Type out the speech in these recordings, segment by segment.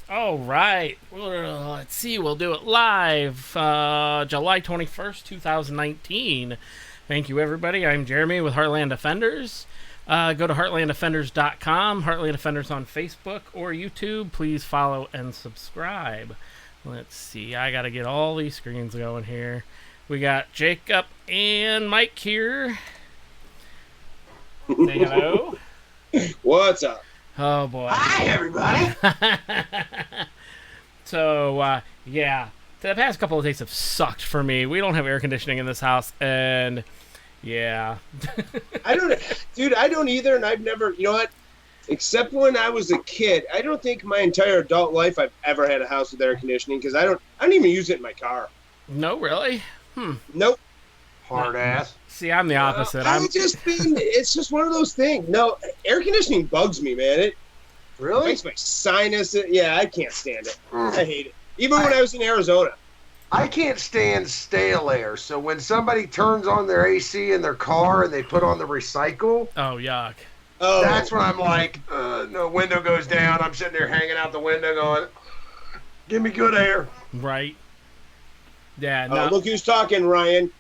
All right. Let's see. We'll do it live, July 21st, 2019. Thank you, everybody. I'm Jeremy with Heartland Defenders. Go to heartlanddefenders.com, Heartland Defenders on Facebook or YouTube. Please follow and subscribe. Let's see. I got to get all these screens going here. We got Jacob and Mike here. Say hello. What's up? Oh, boy. Hi, everybody. So, yeah. The past couple of days have sucked for me. We don't have air conditioning in this house, and yeah. I don't either, and I've never, you know what? Except when I was a kid, I don't think my entire adult life I've ever had a house with air conditioning because I don't even use it in my car. No, really? Nope. Hard ass. See, I'm the opposite. It's just one of those things. No, air conditioning bugs me, man. It Really? makes my sinus. Yeah, I can't stand it. I hate it. Even when I was in Arizona. I can't stand stale air. So when somebody turns on their AC in their car and they put on the recycle, Oh, yuck. Oh, that's when I'm like, no, window goes down. I'm sitting there hanging out the window going, give me good air. Right. Yeah, no. look who's talking, Ryan.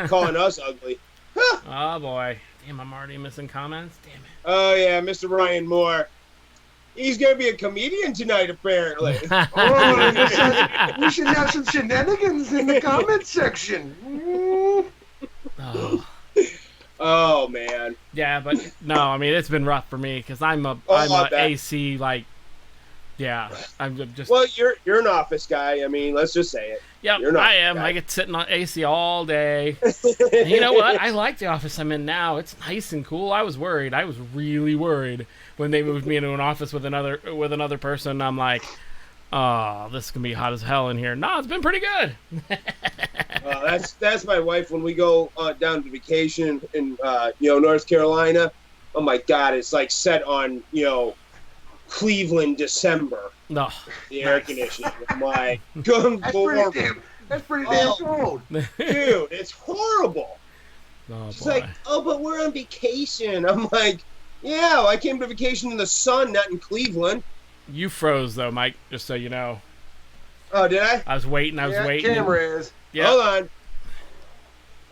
Calling us ugly. Oh, boy. Damn, I'm already missing comments. Damn it. Oh, yeah, Mr. Ryan Moore. He's going to be a comedian tonight, apparently. Oh, we should have some shenanigans in the comments section. Oh. Oh, man. Yeah, but no, I mean, it's been rough for me because I'm a I bet. AC, like, yeah. I'm just. Well, you're an office guy. I mean, let's just say it. Yep, you're not I am. guy. I get sitting on AC all day. And you know what? I like the office I'm in now. It's nice and cool. I was worried. I was really worried when they moved me into an office with another person. I'm like, oh, this is gonna be hot as hell in here. No, it's been pretty good. That's my wife when we go down to vacation in North Carolina. Oh my God, it's like set on Cleveland December. No, The air conditioning. I'm like, good Lord, That's pretty damn cold. dude, it's horrible. oh She's boy. like, oh, but we're on vacation. I'm like, yeah, I came to vacation in the sun, not in Cleveland. You froze though, Mike. Just so you know. Oh, did I? I was waiting. waiting. Camera is. Yeah.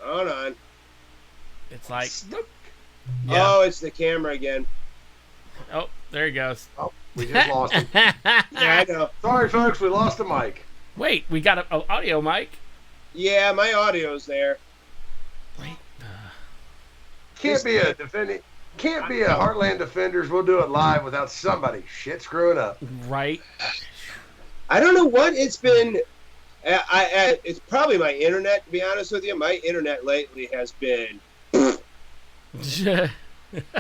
Hold on. It's like. Snook. Yeah. Oh, it's the camera again. Oh, there he goes. Oh, we just lost him. Yeah, I know. Sorry, folks, we lost the mic. Wait, we got an audio mic. Yeah, my audio's there. Wait. Can't be a Heartland Defenders. We'll do it live without somebody shit screwing up. Right. I don't know what it's been. It's probably my internet, to be honest with you. My internet lately has been.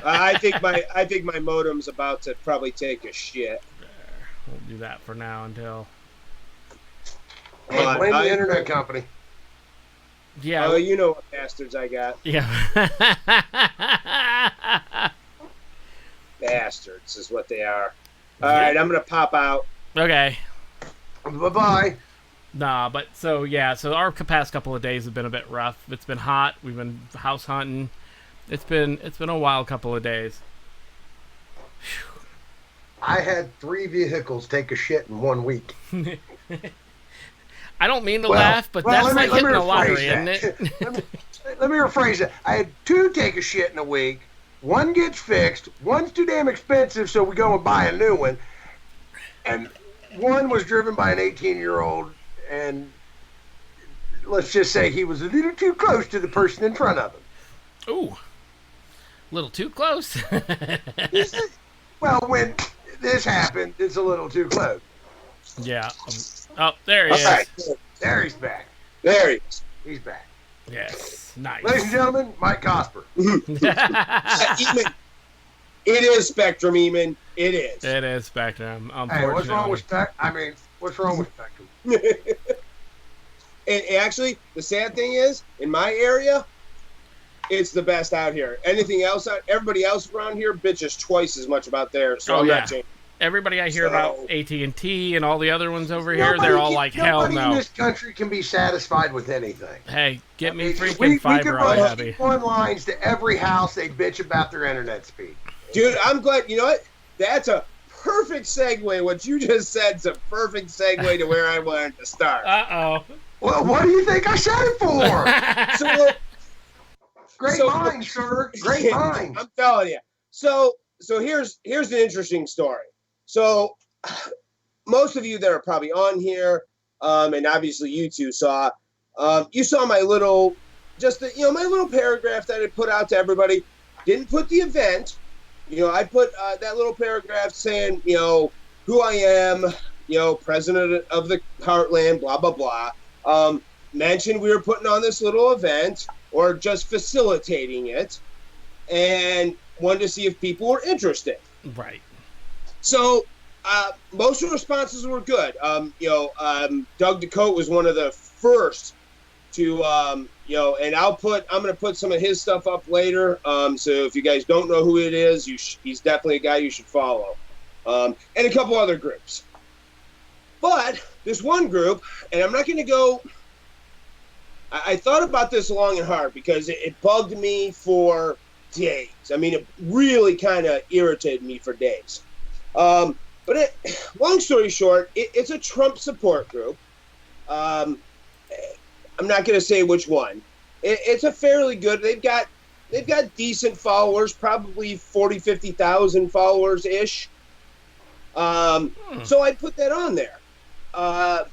I think my modem's about to probably take a shit. We'll do that for now until. Hey, blame the internet company. Yeah. Oh, you know what bastards I got. Yeah. Bastards is what they are. All right, I'm gonna pop out. Okay. Bye-bye. Nah, but so our past couple of days have been a bit rough. It's been hot. We've been house hunting. It's been a wild couple of days. I had 3 vehicles take a shit in 1 week. I don't mean to laugh, but that's like hitting the lottery, isn't it? Let me rephrase that. I had 2 take a shit in a week. 1 gets fixed. 1's too damn expensive, so we go and buy a new one. And 1 was driven by an 18-year-old, and let's just say he was a little too close to the person in front of him. Ooh. A little too close. Well, when this happened, it's a little too close. Yeah. Oh, there he is. All right, There he's back. there he is. He's back. Yes. Nice. Ladies and gentlemen, Mike Cosper. Eamon, it is Spectrum, Eamon. It is. It is Spectrum, unfortunately. Hey, what's wrong with Spectrum? What's wrong with Spectrum? And actually, the sad thing is, in my area, it's the best out here. Anything else, everybody else around here bitches twice as much about theirs. So I'm not changing. Everybody I hear about AT&T and all the other ones over here, Nobody they're all like, hell nobody in no. this country can be satisfied with anything. Hey, get me We freaking fiber, can I'll run happy. phone lines to every house. They bitch about their internet speed. Dude, I'm glad. You know what? That's a perfect segue. What you just said's a perfect segue to where I wanted to start. Uh-oh. Well, what do you think I said it for? So, Great mind, sir. Great mind. I'm telling you. So here's an interesting story. So most of you that are probably on here, and obviously you two saw, you saw my little, my little paragraph that I put out to everybody. Didn't put the event. I put that little paragraph saying, who I am, president of the Heartland, blah, blah, blah. Mentioned we were putting on this little event or just facilitating it, and wanted to see if people were interested. Right. So most of the responses were good. Doug DeCote was one of the first to, and I'm going to put some of his stuff up later. So if you guys don't know who it is, he's definitely a guy you should follow. And a couple other groups. But this one group, and I'm not going to go, I thought about this long and hard because it bugged me for days. I mean, it really kind of irritated me for days. But long story short, it's a Trump support group. I'm not going to say which one. It's a fairly good. They've got decent followers, probably 40, 50,000 followers ish. So I put that on there.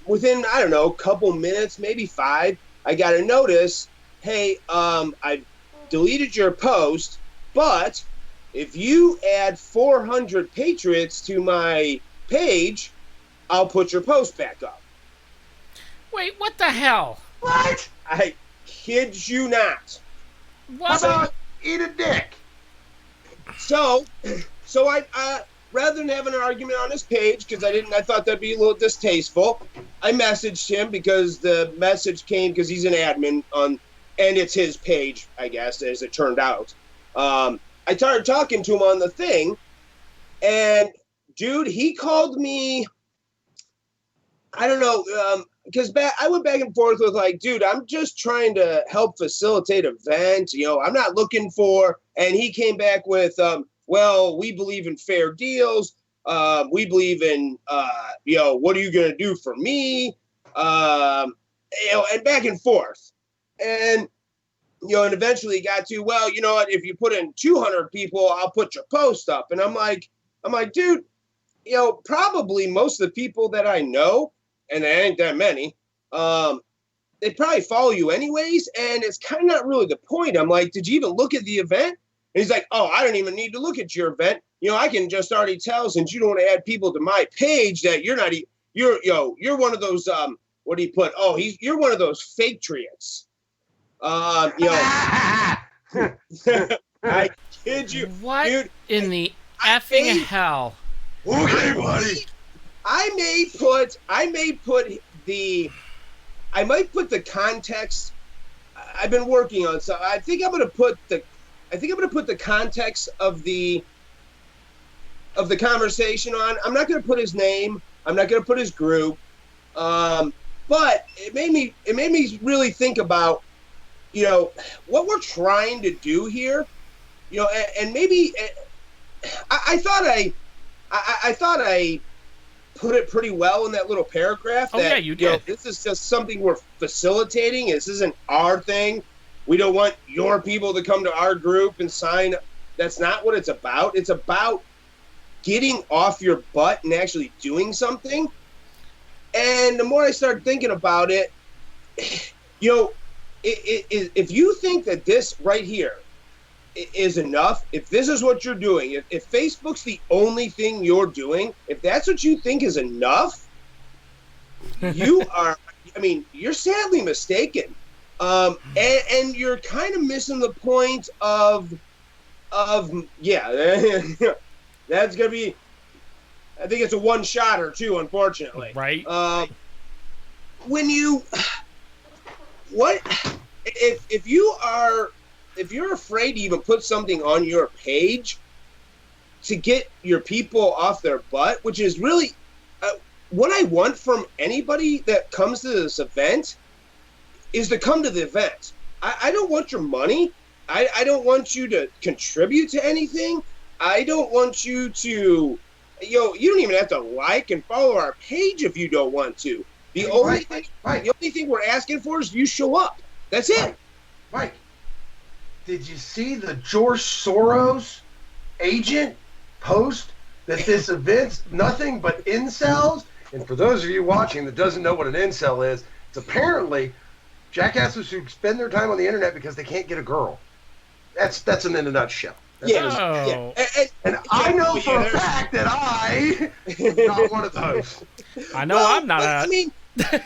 Within, I don't know, a couple minutes, maybe 5, I got a notice. Hey, I deleted your post, but if you add 400 Patriots to my page, I'll put your post back up. Wait, what the hell? What? I kid you not. What? How about eat a dick? So I rather than have an argument on his page, because I thought that'd be a little distasteful, I messaged him because the message came because he's an admin on, and it's his page, I guess, as it turned out. I started talking to him on the thing, and dude, he called me. I don't know, because I went back and forth with like, dude, I'm just trying to help facilitate events. I'm not looking for. And he came back with, well, we believe in fair deals. We believe in, what are you going to do for me? And back and forth. And, and eventually he got to, well, you know what, if you put in 200 people, I'll put your post up. And I'm like, dude, probably most of the people that I know, and there ain't that many, they probably follow you anyways. And it's kind of not really the point. I'm like, did you even look at the event? And he's like, oh, I don't even need to look at your event. I can just already tell, since you don't want to add people to my page, that you're not, you're one of those, what do you put? Oh, you're one of those fake triots. I kid you. What dude, in the effing hell? Okay, buddy. I might put the context. I've been working on, so I think I'm going to put the context of the conversation on. I'm not going to put his name. I'm not going to put his group. But it made me really think about, what we're trying to do here, and maybe I thought I put it pretty well in that little paragraph. Oh, yeah, you did. This is just something we're facilitating. This isn't our thing. We don't want your people to come to our group and sign. That's not what it's about. It's about getting off your butt and actually doing something. And the more I start thinking about it, if you think that this right here is enough, if this is what you're doing, if Facebook's the only thing you're doing, if that's what you think is enough, you're sadly mistaken. And you're kind of missing the point of that's going to be, I think it's a one-shotter too, unfortunately. Right. If you're afraid to even put something on your page to get your people off their butt, which is really what I want from anybody that comes to this event, is to come to the event. I don't want your money. I don't want you to contribute to anything. I don't want you to you don't even have to like and follow our page if you don't want to. The only thing we're asking for is you show up. That's it. Mike, did you see the George Soros agent post that this event's nothing but incels? And for those of you watching that doesn't know what an incel is, it's apparently jackasses who spend their time on the internet because they can't get a girl. That's in a nutshell. And I know for a fact that I am not one of those. I know I'm not. I mean,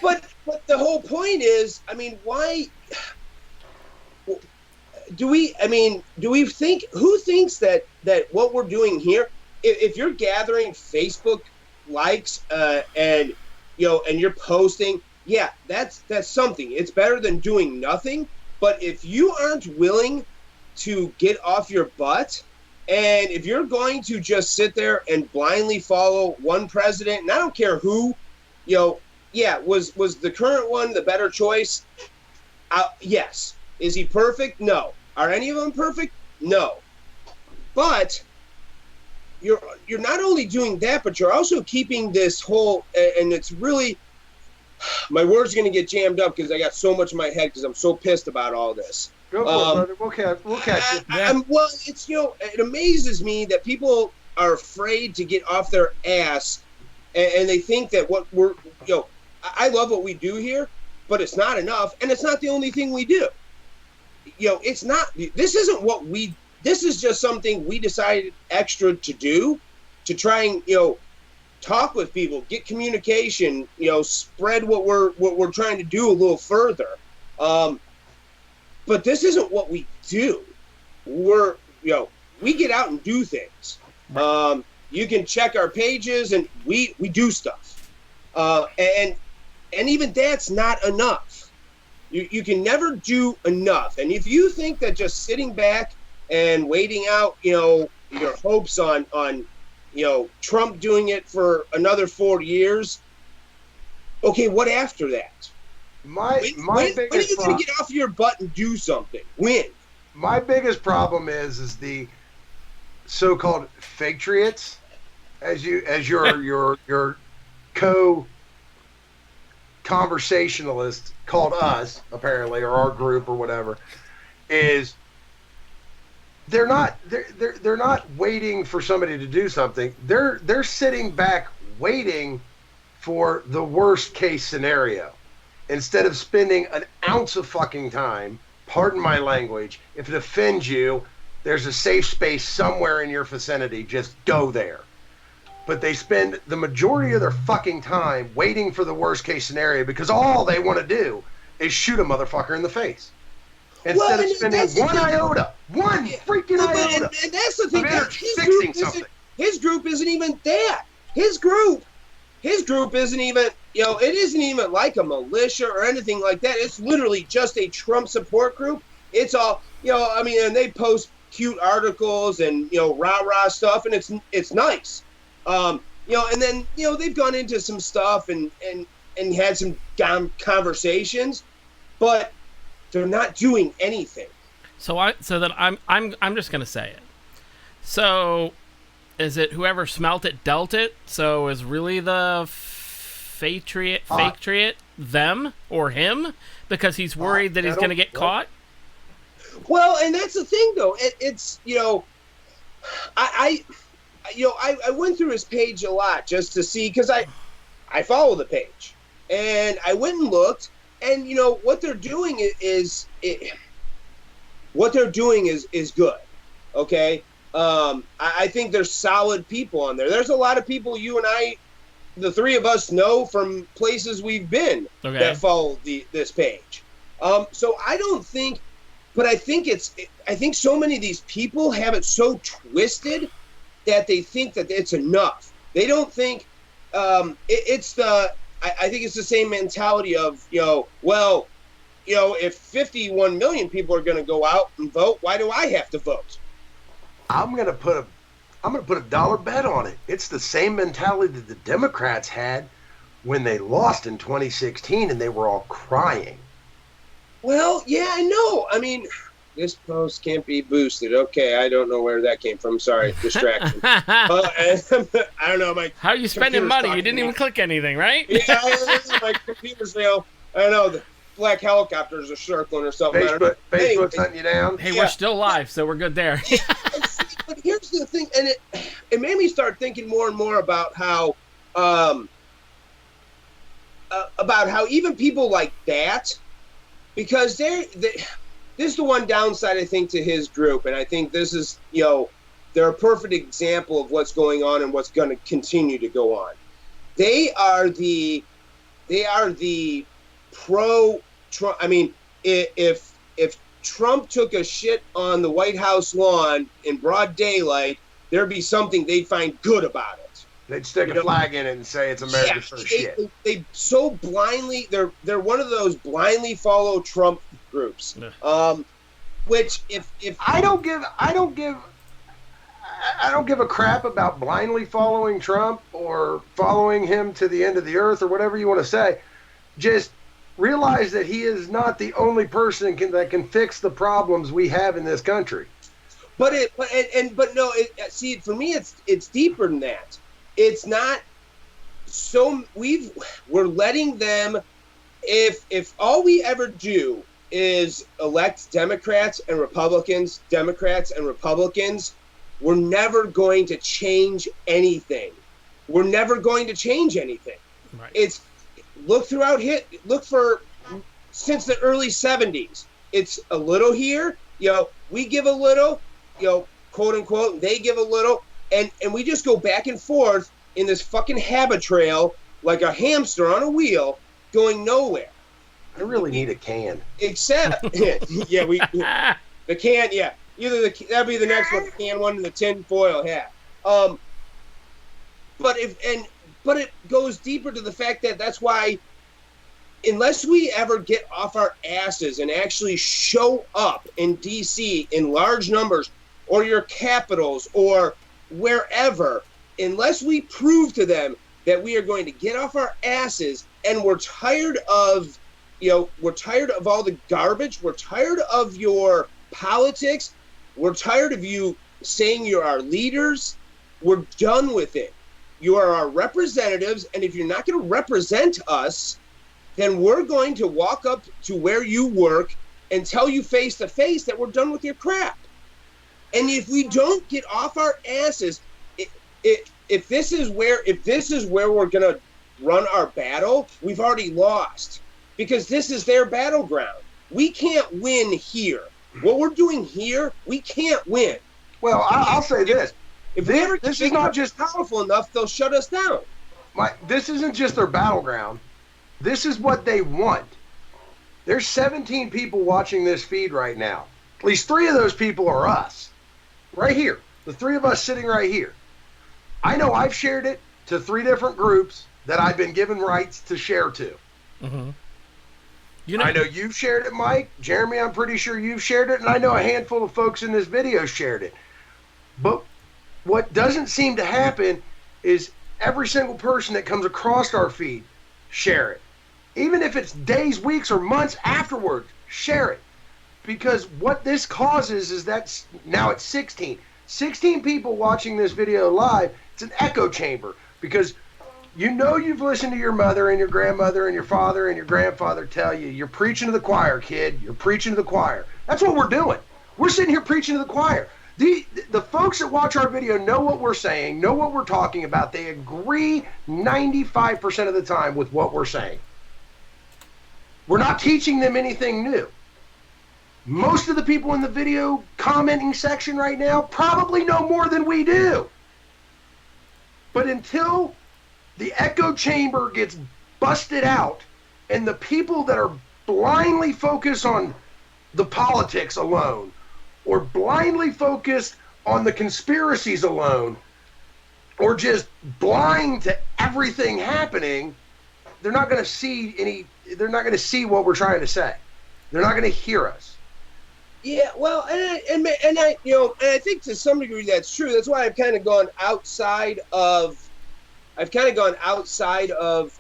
but the whole point is, I mean, why do we think, who thinks that what we're doing here, if you're gathering Facebook likes and you're posting, yeah, that's something. It's better than doing nothing. But if you aren't willing to get off your butt, and if you're going to just sit there and blindly follow one president, and I don't care who, was the current one the better choice? Yes. Is he perfect? No. Are any of them perfect? No. But you're not only doing that, but you're also keeping this whole, and it's really, my words are going to get jammed up because I got so much in my head because I'm so pissed about all this. Go for it, brother. We'll catch it. Well, it's, it amazes me that people are afraid to get off their ass, and they think that what we're, I love what we do here, but it's not enough, and it's not the only thing we do. It's not, this is just something we decided extra to do to try and, talk with people, get communication, spread what we're trying to do a little further. But this isn't what we do. We get out and do things. You can check our pages, and we do stuff. And even that's not enough. You can never do enough. And if you think that just sitting back and waiting out, your hopes on Trump doing it for another 4 years, okay, what after that? When are you going to get off your butt and do something? When? My biggest problem is the so-called faketriots, as your co-conversationalist called us, apparently, or our group or whatever, is they're not waiting for somebody to do something. They're sitting back waiting for the worst case scenario. Instead of spending an ounce of fucking time, pardon my language, if it offends you, there's a safe space somewhere in your vicinity, just go there. But they spend the majority of their fucking time waiting for the worst case scenario because all they want to do is shoot a motherfucker in the face. Instead of spending one iota. And that's the thing. His group isn't even that. His group isn't even, it isn't even like a militia or anything like that. It's literally just a Trump support group. It's all, and they post cute articles and, rah-rah stuff, and it's nice. And then, they've gone into some stuff and had some conversations, but they're not doing anything. I'm just going to say it. So is it whoever smelt it dealt it? So is really the fake triot them or him because he's worried that he's going to get caught? Well, and that's the thing, though. It's I went through his page a lot just to see, because I follow the page, and I went and looked, and what they're doing is good. Okay. I think there's solid people on there. There's a lot of people you and I, the three of us, know from places we've been that follow this page. So I don't think, but I think so many of these people have it so twisted that they think that it's enough. They don't think I think it's the same mentality of, if 51 million people are going to go out and vote, why do I have to vote? I'm gonna put a dollar bet on it. It's the same mentality that the Democrats had when they lost in 2016 and they were all crying. Well, yeah, I know. I mean, this post can't be boosted. Okay, I don't know where that came from. Sorry, distraction. I don't know. How are you spending money? You didn't even click anything, right? Yeah, my computer's, I don't know, the black helicopters are circling or something. Facebook's hunting you down. Hey, we're still live, so we're good there. But here's the thing, and it made me start thinking more and more about how even people like that, because this is the one downside, I think, to his group, and I think this is, they're a perfect example of what's going on and what's going to continue to go on. They are the pro-Trump. I mean, if Trump took a shit on the White House lawn in broad daylight, there'd be something they'd find good about it. They'd stick a flag in it and say it's America's first shit. They so blindly, they're one of those blindly follow Trump groups. Which if I don't give a crap about blindly following Trump or following him to the end of the earth or whatever you want to say. Just realize that he is not the only person that can fix the problems we have in this country. But no, see, for me, it's deeper than that. It's not. So we're letting them. If all we ever do is elect Democrats and Republicans, we're never going to change anything. We're never going to change anything. Right. It's since the early 70s. It's a little here, we give a little, quote unquote, they give a little, and we just go back and forth in this fucking habit trail like a hamster on a wheel going nowhere. I really need a can. Except, the can, either that'd be the next one, the can one and the tin foil hat. But it goes deeper to the fact that that's why, unless we ever get off our asses and actually show up in D.C. in large numbers, or your capitals, or wherever, unless we prove to them that we are going to get off our asses, and we're tired of, we're tired of all the garbage, we're tired of your politics, we're tired of you saying you're our leaders, we're done with it. You are our representatives, and if you're not going to represent us, then we're going to walk up to where you work and tell you face to face that we're done with your crap. And if we don't get off our asses, if this is where we're going to run our battle, we've already lost, because this is their battleground. We can't win here. What we're doing here, we can't win. Well, I'll say this. If we ever this is not just powerful enough, they'll shut us down. This isn't just their battleground. This is what they want. There's 17 people watching this feed right now. At least 3 of those people are us. Right here. The 3 of us sitting right here. I know I've shared it to 3 different groups that I've been given rights to share to. Mm-hmm. I know you've shared it, Mike. Jeremy, I'm pretty sure you've shared it. And I know a handful of folks in this video shared it. But what doesn't seem to happen is every single person that comes across our feed, share it. Even if it's days, weeks, or months afterwards, share it. Because what this causes is that now it's 16. 16 people watching this video live. It's an echo chamber. Because you've listened to your mother and your grandmother and your father and your grandfather tell you, you're preaching to the choir, kid. You're preaching to the choir. That's what we're doing. We're sitting here preaching to the choir. The folks that watch our video know what we're saying, know what we're talking about. They agree 95% of the time with what we're saying. We're not teaching them anything new. Most of the people in the video commenting section right now probably know more than we do. But until the echo chamber gets busted out and the people that are blindly focused on the politics alone, or blindly focused on the conspiracies alone, or just blind to everything happening, they're not going to see what we're trying to say. They're not going to hear us. Yeah, well, and I think to some degree that's true. That's why I've kind of gone outside of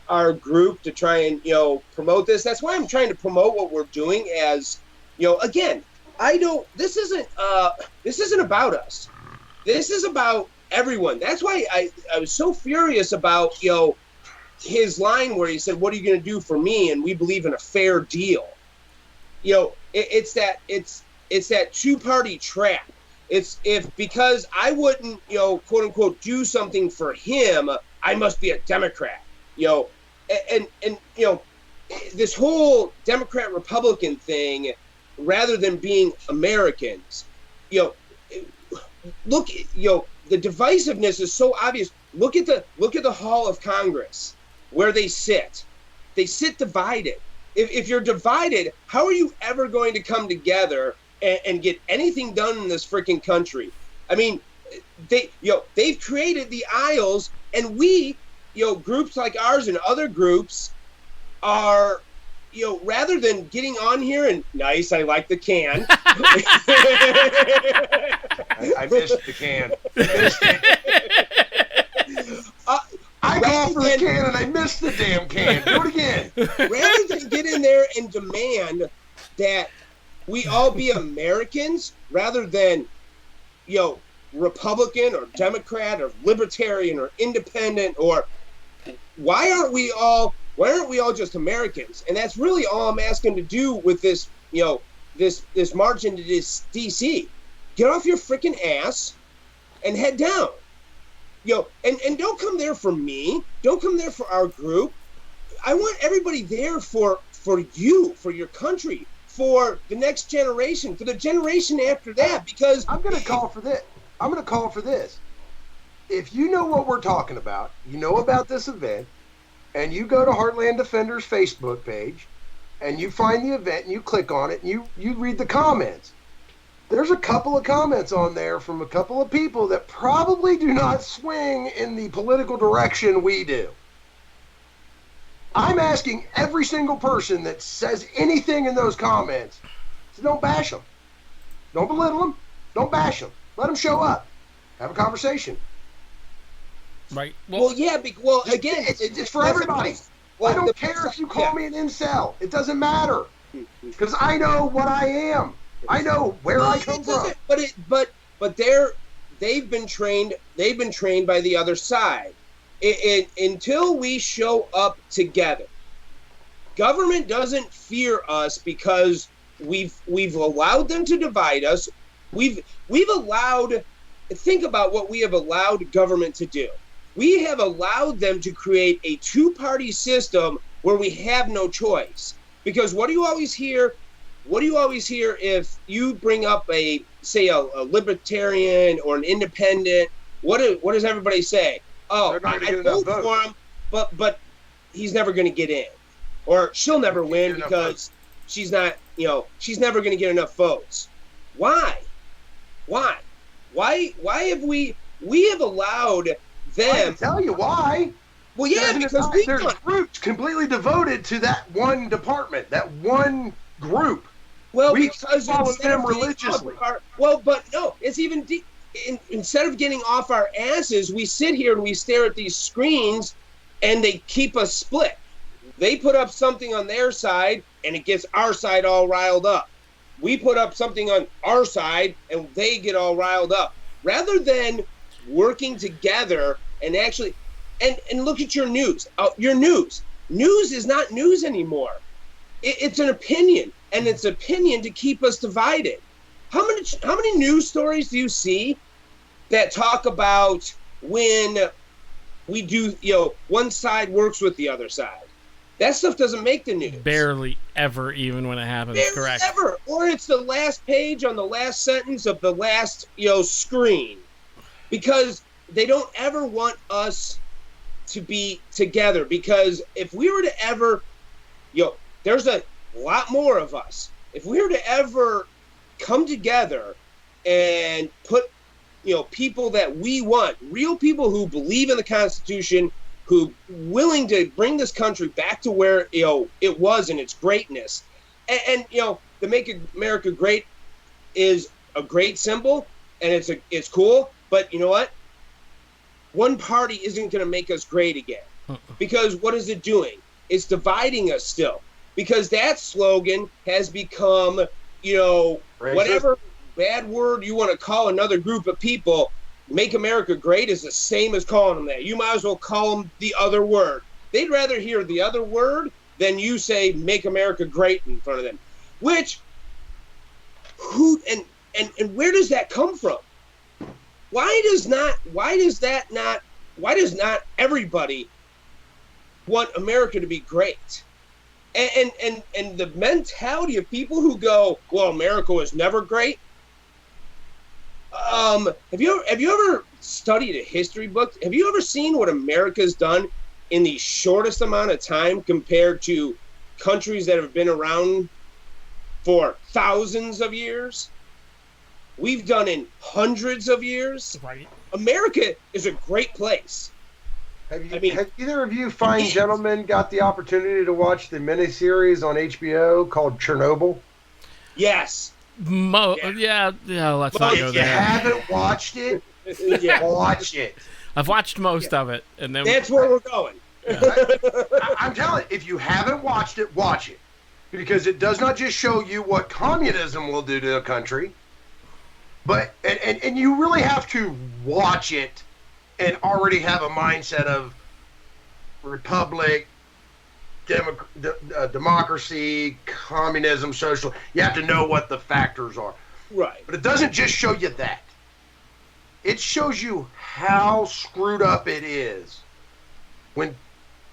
our group to try and promote this. That's why I'm trying to promote what we're doing as again, This isn't about us. This is about everyone. That's why I was so furious about, his line where he said, "What are you going to do for me?" And we believe in a fair deal. It's that two-party trap. It's because I wouldn't, quote unquote, do something for him, I must be a Democrat. And this whole Democrat Republican thing, rather than being Americans, look, the divisiveness is so obvious. Look at the Hall of Congress where they sit. They sit divided. If you're divided, how are you ever going to come together and get anything done in this freaking country? I mean, they've created the aisles, and we, groups like ours and other groups are, rather than getting on here and nice, I like the can. I missed the can. I call for the can and I missed the damn can. Do it again. Rather than get in there and demand that we all be Americans, rather than, Republican or Democrat or Libertarian or Independent, or why aren't we all just Americans? And that's really all I'm asking to do with this, this march into this DC. Get off your freaking ass and head down. And don't come there for me. Don't come there for our group. I want everybody there for you, for your country, for the next generation, for the generation after that, because I'm going to call for this. If you know what we're talking about, you know about this event, and you go to Heartland Defenders Facebook page, and you find the event, and you click on it, and you read the comments. There's a couple of comments on there from a couple of people that probably do not swing in the political direction we do. I'm asking every single person that says anything in those comments to don't bash them. Don't belittle them. Don't bash them. Let them show up. Have a conversation. Right. Again, it's for everybody. I don't care if you call me an incel. It doesn't matter. Because I know what I am. I know where I come from. But they've been trained by the other side. Until we show up together, government doesn't fear us because we've allowed them to divide us. We've allowed. Think about what we have allowed government to do. We have allowed them to create a two-party system where we have no choice. Because what do you always hear? What do you always hear if you bring up a libertarian or an independent? What does everybody say? Oh, I vote for him, but he's never going to get in, or she'll never win because she's not, she's never going to get enough votes. Why have we have allowed them? I can tell you why. Well, yeah, because there's groups completely devoted to that one department, that one group. Well, we because follow them religiously. But no, it's even instead of getting off our asses, we sit here and we stare at these screens, and they keep us split. They put up something on their side, and it gets our side all riled up. We put up something on our side, and they get all riled up. Rather than working together and actually, and look at your news. Your news. News is not news anymore. It's an opinion, and it's opinion to keep us divided. How many news stories do you see that talk about when we do, one side works with the other side? That stuff doesn't make the news. Barely ever, even when it happens. Barely correct. Ever. Or it's the last page on the last sentence of the last, screen. Because they don't ever want us to be together. Because if we were to ever, there's a lot more of us. If we were to ever come together and put, people that we want, real people who believe in the Constitution, who willing to bring this country back to where, it was in its greatness. And the Make America Great is a great symbol, and it's cool. But you know what? One party isn't going to make us great again. Because what is it doing? It's dividing us still. Because that slogan has become Racist. Racist. bad word you want to call another group of people, Make America Great is the same as calling them that. You might as well call them the other word. They'd rather hear the other word than you say Make America Great in front of them. Which, and where does that come from? Why does not everybody want America to be great? And the mentality of people who go, well, America was never great. Have you ever studied a history book? Have you ever seen what America's done in the shortest amount of time compared to countries that have been around for thousands of years? We've done in hundreds of years. Right. America is a great place. Have either of you fine gentlemen got the opportunity to watch the miniseries on HBO called Chernobyl? Yes. Yeah, let's not go If you there. haven't watched it, watch it. I've watched most of it, and then That's where we're going. I'm telling you, if you haven't watched it, watch it. Because it does not just show you what communism will do to a country, but and you really have to watch it and already have a mindset of republic, democracy, communism, social. You have to know what the factors are. Right. But it doesn't just show you that. It shows you how screwed up it is when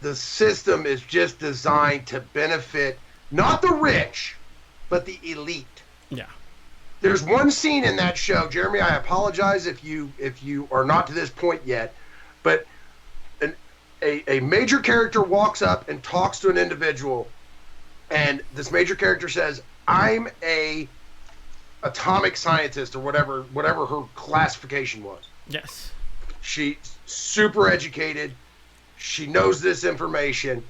the system is just designed to benefit not the rich, but the elite. yeah, There's one scene in that show, Jeremy. I apologize if you are not to this point yet, but a major character walks up and talks to an individual, and this major character says, "I'm a atomic scientist," or whatever her classification was. yes, She's super educated. She knows this information.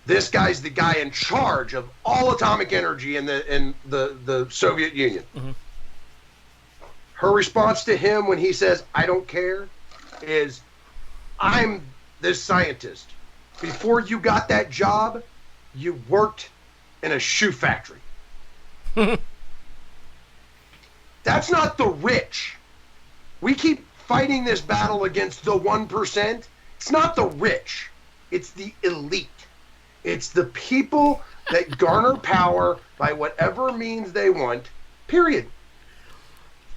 This guy's the guy in charge of all atomic energy in the Soviet Union. Mm-hmm. Her response to him when he says, "I don't care," is, "I'm this scientist. Before you got that job, you worked in a shoe factory." That's not the rich. We keep fighting this battle against the 1%. It's not the rich. It's the elite. It's the people that garner power by whatever means they want, period.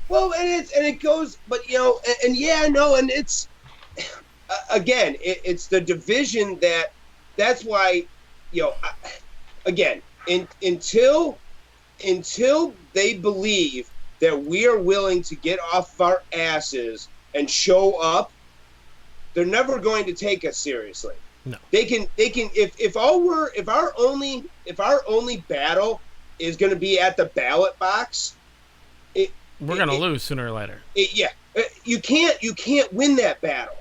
Well, and it goes, but and it's again, it's the division that's why, again, until they believe that we are willing to get off our asses and show up, they're never going to take us seriously. No. They can if our only battle is going to be at the ballot box, we're gonna lose sooner or later. You can't win that battle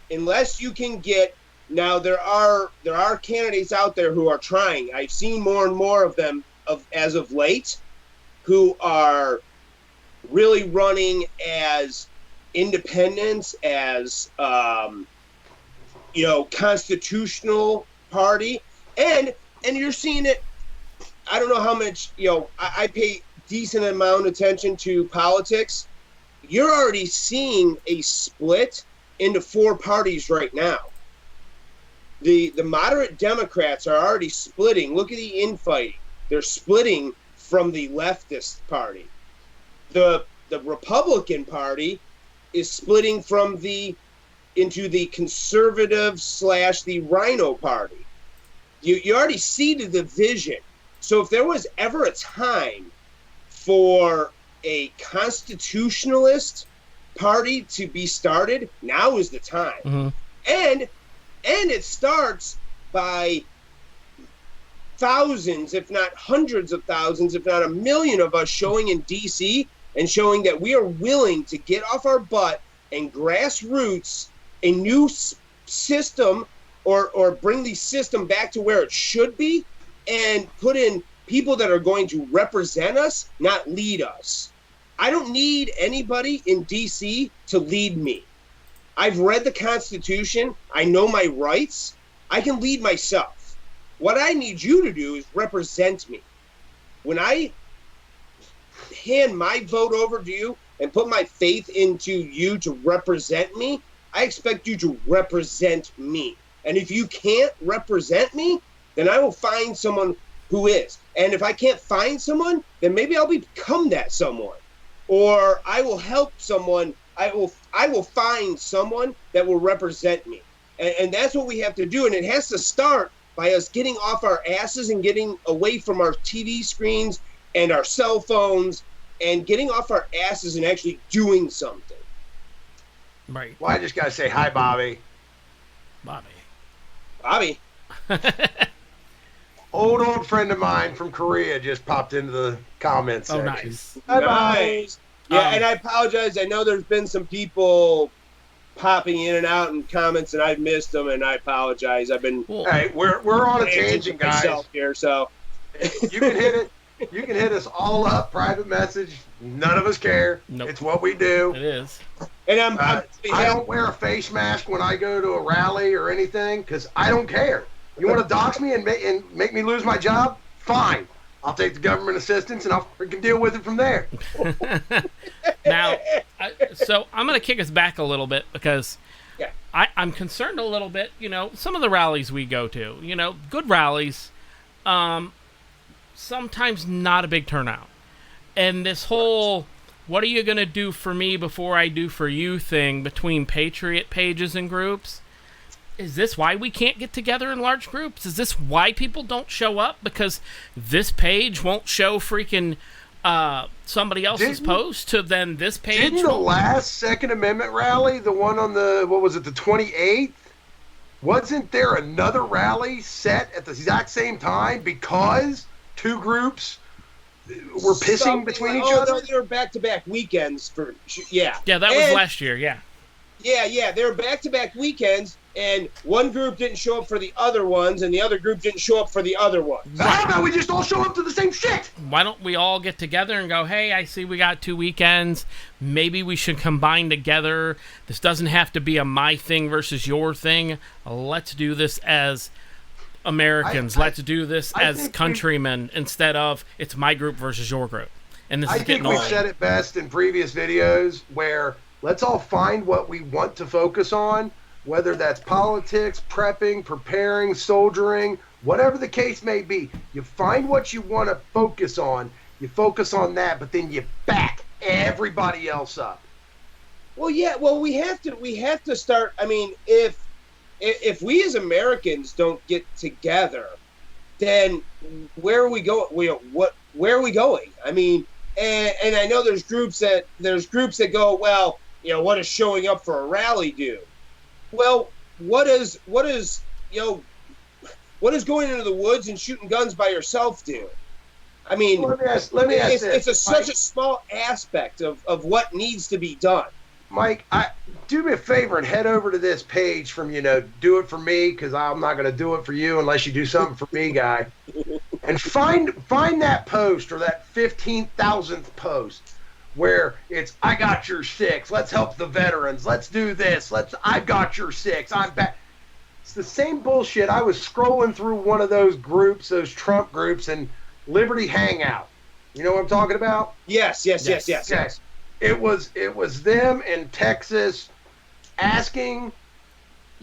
unless you can get. Now there are candidates out there who are trying. I've seen more and more of them as of late, who are really running as independents, as constitutional party, and you're seeing it. I don't know how much I pay decent amount of attention to politics. You're already seeing a split into 4 parties right now. The moderate Democrats are already splitting. Look at the infighting. They're splitting from the leftist party. The Republican Party is splitting into the conservative / the Rhino Party. You already see the division. So if there was ever a time for a constitutionalist party to be started, now is the time. Mm-hmm. And it starts by thousands, if not hundreds of thousands, if not 1 million of us showing in D.C. and showing that we are willing to get off our butt and grassroots a new system or bring the system back to where it should be and put in people that are going to represent us, not lead us. I don't need anybody in D.C. to lead me. I've read the Constitution. I know my rights. I can lead myself. what I need you to do is represent me. When I hand my vote over to you and put my faith into you to represent me, I expect you to represent me. And if you can't represent me, then I will find someone who is. And if I can't find someone, then maybe I'll become that someone. Or I will help someone. I will find someone that will represent me. And that's what we have to do. And it has to start by us getting off our asses and getting away from our TV screens and our cell phones and getting off our asses and actually doing something. Right. Well, I just got to say hi, Bobby. Bobby. Old friend of mine from Korea just popped into the comments section. Oh, nice. Hi, Bobby. Nice. Yeah, and I apologize. I know there's been some people popping in and out in comments, and I've missed them, and I apologize. I've been Hey, we're on a tangent, guys. Here, so You can hit it. You can hit us all up, private message. None of us care. Nope. It's what we do. It is. and I don't wear a face mask when I go to a rally or anything because I don't care. You want to dox me and make me lose my job? Fine. I'll take the government assistance and I'll freaking deal with it from there. Now, so I'm going to kick us back a little bit because Yeah. I'm concerned a little bit. You know, some of the rallies we go to, you know, good rallies, sometimes not a big turnout. And this whole, what are you going to do for me before I do for you thing between Patriot pages and groups, is this why we can't get together in large groups? Is this why people don't show up? Because this page won't show freaking somebody else's post to then this page? Didn't the last Second Amendment rally, the one on the, what was it, the 28th? Wasn't there another rally set at the exact same time because two groups were pissing between each other? No, they were back-to-back weekends for yeah. Yeah, that was last year, yeah. Yeah, they were back-to-back weekends, and one group didn't show up for the other ones, and the other group didn't show up for the other ones. How about we just all show up to the same shit? Why don't we all get together and go, hey, I see we got 2 weekends. Maybe we should combine together. This doesn't have to be a my thing versus your thing. Let's do this as Americans. Let's do this as countrymen instead of it's my group versus your group. And this is getting old. I think we've said it best in previous videos where let's all find what we want to focus on, whether that's politics, prepping, preparing, soldiering, whatever the case may be. You find what you want to focus on, you focus on that, but then you back everybody else up. Well, yeah, we have to start. I mean, if we as Americans don't get together, then where are we going? Where are we going? I mean, and I know there's groups that go, well, you know, what does showing up for a rally do? Well, what is going into the woods and shooting guns by yourself do? I mean, let me ask this. It's such a small aspect of what needs to be done. Mike, do me a favor and head over to this page from, do it for me, because I'm not going to do it for you unless you do something for me, guy. And find that post or that 15,000th post where it's, I got your 6, let's help the veterans, let's do this, I've got your 6, I'm back. It's the same bullshit. I was scrolling through one of those groups, those Trump groups, and Liberty Hangout. You know what I'm talking about? Yes. Okay. It was them in Texas asking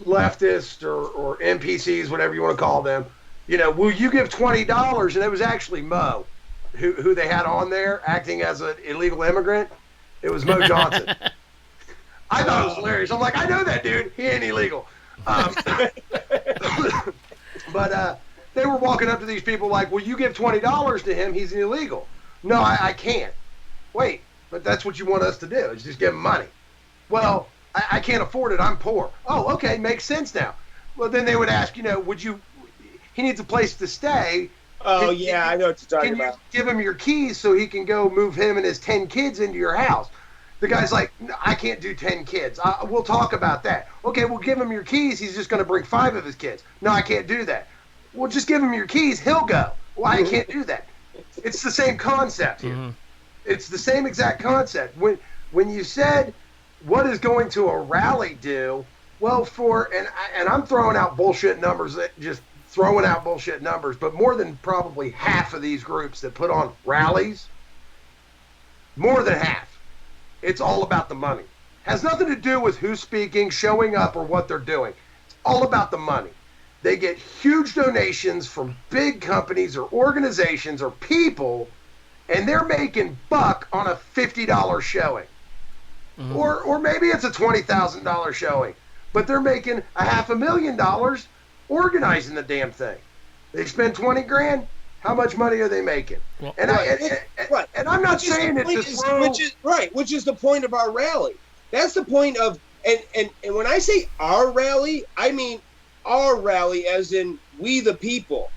leftists or NPCs, whatever you want to call them, will you give $20? And it was actually Mo, who they had on there acting as an illegal immigrant. It was Mo Johnson. I thought it was hilarious. I'm like, I know that dude. He ain't illegal. But they were walking up to these people like, will you give $20 to him? He's illegal. No, I can't. Wait, but that's what you want us to do, is just give him money. Well, I can't afford it. I'm poor. Oh, okay, makes sense now. Well, then they would ask, he needs a place to stay. Oh, yeah, I know what you're talking about. Give him your keys so he can go move him and his 10 kids into your house. The guy's like, no, I can't do 10 kids. We'll talk about that. Okay, we'll give him your keys. He's just going to bring 5 of his kids. No, I can't do that. Well, just give him your keys. He'll go. Well, I can't do that. It's the same concept here. Mm-hmm. It's the same exact concept. When you said, what is going to a rally do? Well, and I'm throwing out bullshit numbers that just throwing out bullshit numbers, but more than probably half of these groups that put on rallies, more than half, it's all about the money. Has nothing to do with who's speaking, showing up, or what they're doing. It's all about the money. They get huge donations from big companies or organizations or people, and they're making buck on a $50 showing. Mm-hmm. Or maybe it's a $20,000 showing, but they're making $500,000 organizing the damn thing. They spend 20 grand. How much money are they making? Well, and I'm not saying it to throw... Which is the point of our rally. That's the point of, and when I say our rally, I mean our rally as in we the people.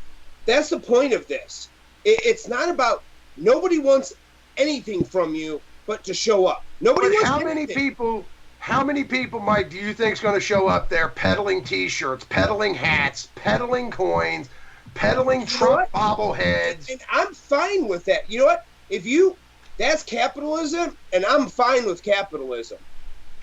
That's the point of this. It's not about, nobody wants anything from you but to show up. Nobody wants anything. How many people, Mike, do you think is going to show up there peddling T-shirts, peddling hats, peddling coins, peddling Trump bobbleheads? And I'm fine with that. You know what? That's capitalism, and I'm fine with capitalism.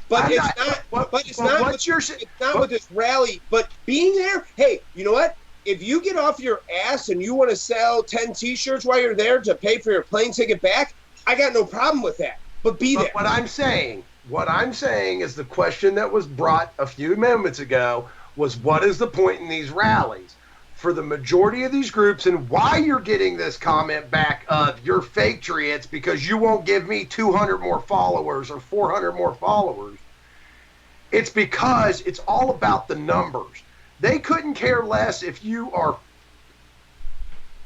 But it's not with this rally. But being there, hey, you know what? If you get off your ass and you want to sell 10 T-shirts while you're there to pay for your plane ticket back, I got no problem with that. But be there. What I'm saying is the question that was brought a few moments ago was, what is the point in these rallies? For the majority of these groups, and why you're getting this comment back of you're fake triots because you won't give me 200 more followers or 400 more followers, it's because it's all about the numbers. They couldn't care less if you are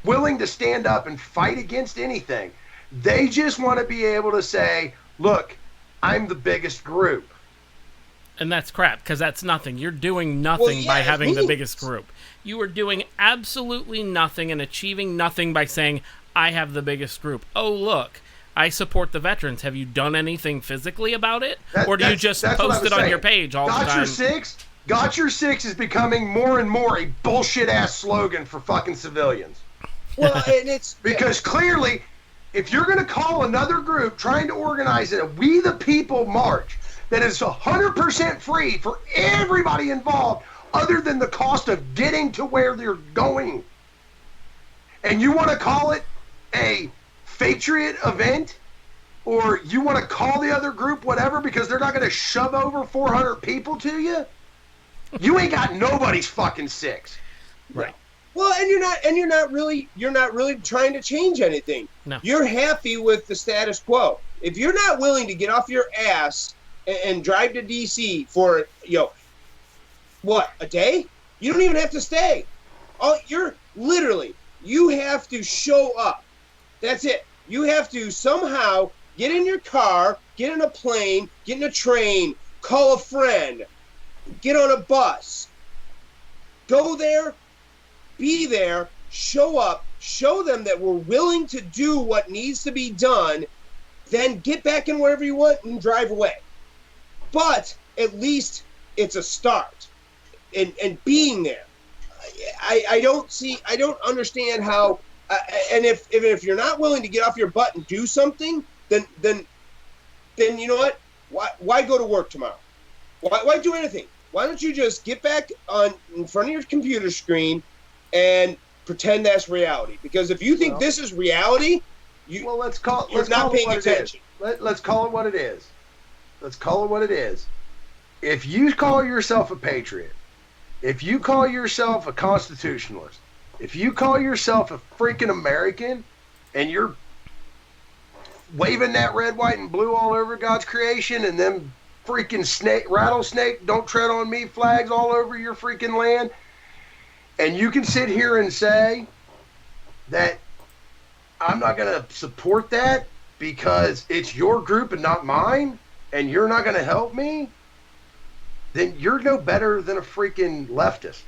willing to stand up and fight against anything. They just want to be able to say, look, I'm the biggest group. And that's crap, because that's nothing. You're doing nothing by having the biggest group. You are doing absolutely nothing and achieving nothing by saying, I have the biggest group. Oh, look, I support the veterans. Have you done anything physically about it? Or do you just post it on your page all the time? Got Your Six is becoming more and more a bullshit-ass slogan for fucking civilians. Well, and it's... Because clearly, if you're going to call another group trying to organize a We the People march that is 100% free for everybody involved other than the cost of getting to where they're going, and you want to call it a Patriot event, or you want to call the other group whatever because they're not going to shove over 400 people to you, you ain't got nobody's fucking six. Right. Well, and you're not really trying to change anything. No. You're happy with the status quo. If you're not willing to get off your ass and drive to DC for, a day? You don't even have to stay. You have to show up. That's it. You have to somehow get in your car, get in a plane, get in a train, call a friend, get on a bus, go there, be there, show up, show them that we're willing to do what needs to be done, then get back in wherever you want and drive away. But at least it's a start. And being there. I don't understand how, and if you're not willing to get off your butt and do something, then you know what? Why go to work tomorrow? Why do anything? Why don't you just get back in front of your computer screen and pretend that's reality? Because if you think this is reality, you're not paying attention. Let's call it what it is. Let's call it what it is. If you call yourself a patriot, if you call yourself a constitutionalist, if you call yourself a freaking American, and you're waving that red, white, and blue all over God's creation, and them freaking rattlesnake, don't tread on me flags all over your freaking land, and you can sit here and say that I'm not going to support that because it's your group and not mine, and you're not going to help me, then you're no better than a freaking leftist.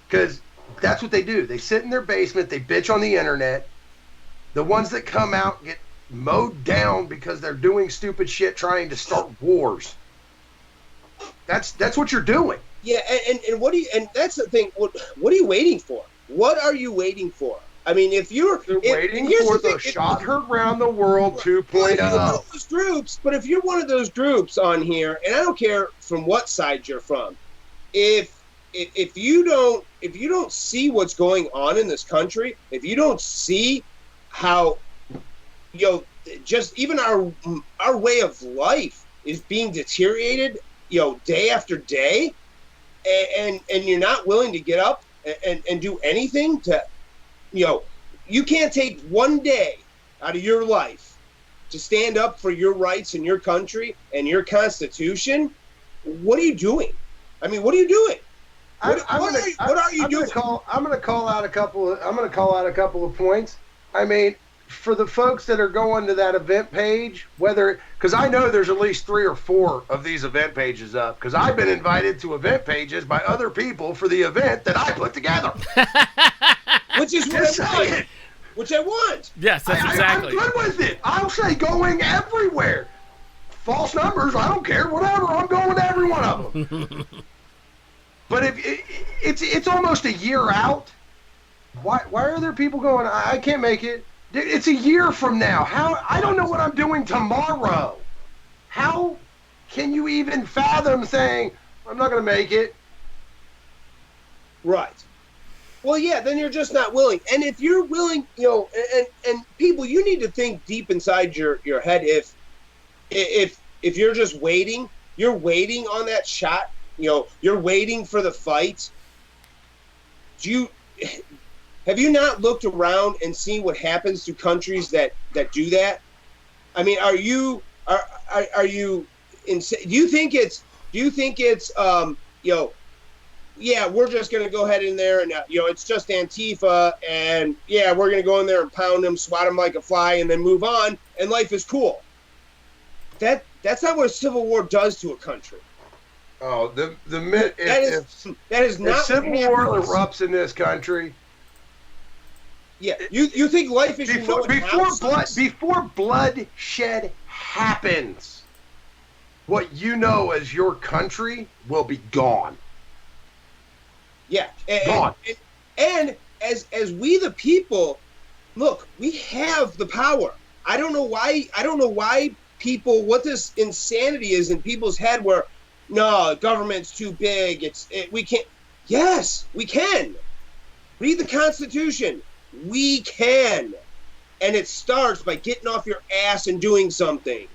Because that's what they do. They sit in their basement, they bitch on the internet. The ones that come out get mowed down because they're doing stupid shit trying to start wars. That's what you're doing. Yeah, and that's the thing. What are you waiting for? What are you waiting for? I mean, They're waiting for the shot heard round the world 2.0. Those groups, but if you're one of those groups on here, and I don't care from what side you're from, if if you don't see what's going on in this country, if you don't see how, just even our way of life is being deteriorated, day after day, and you're not willing to get up and do anything to, you can't take one day out of your life to stand up for your rights in your country and your Constitution. What are you doing? I mean, what are you doing? What are you doing? I'm going to call out a couple of points. I mean, for the folks that are going to that event page, because I know there's at least 3 or 4 of these event pages up, because I've been invited to event pages by other people for the event that I put together. Which is what I want. Which I want. Yes, that's exactly. I'm good with it. I'll say going everywhere. False numbers, I don't care. Whatever, I'm going to every one of them. But if it's almost a year out, why are there people going, I can't make it? It's a year from now. How? I don't know what I'm doing tomorrow. How can you even fathom saying, I'm not going to make it? Right. Well, yeah, then you're just not willing. And if you're willing, and people, you need to think deep inside your head. If you're just waiting, you're waiting on that shot, you're waiting for the fight. Have you not looked around and seen what happens to countries that do that? I mean, are you insane? Do you think it's yeah, we're just going to go ahead in there and, it's just Antifa, and, yeah, we're going to go in there and pound them, swat them like a fly, and then move on, and life is cool. That's not what a civil war does to a country. Oh, that is not. If civil war erupts in this country. Yeah, you think life is before bloodshed happens, what you know as your country will be gone. Yeah, and as we the people, look, we have the power. I don't know why people, what this insanity is in people's head where, no, government's too big. We can't. Yes, we can. Read the Constitution. We can. And it starts by getting off your ass and doing something.